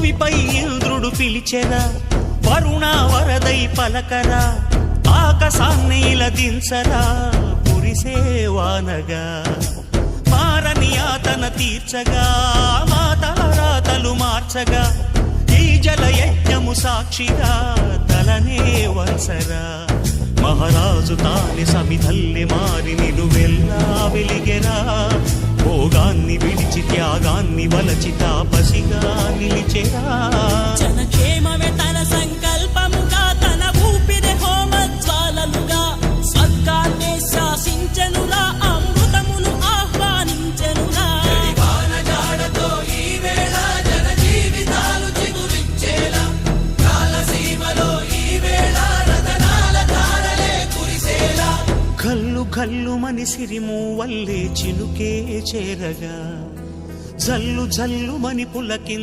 భూమిపై ఇంద్రుడు పిలిచెరా, వరుణ వరదై పలకరా, ఆకాశాన్ని ఇలదించరా కురిసేవానగా. మారని యాతన తీర్చగా, మాతల రాతలు మార్చగా, ఈ జల యజ్ఞము సాక్షిగా తలనే వంచరా. మహారాజు తాని సమిధల్లె మారి నిలువెల్లా వెలిగెరా, భోగాన్ని విడిచి త్యాగాన్ని వలచి తాపసిగా నిలిచెరా. జనక్షేమమే తన సంకల్పముగా, తన ఊపిరి హోమజ్వాలలుగా, స్వర్గాన్నే శాసించెనురా, అమృతమును ఆహ్వానించెనురా. కల్లు కల్లు మని సిరిమూవల్లే చినుకే చేరగా, జల్లు జల్లు మని పులకి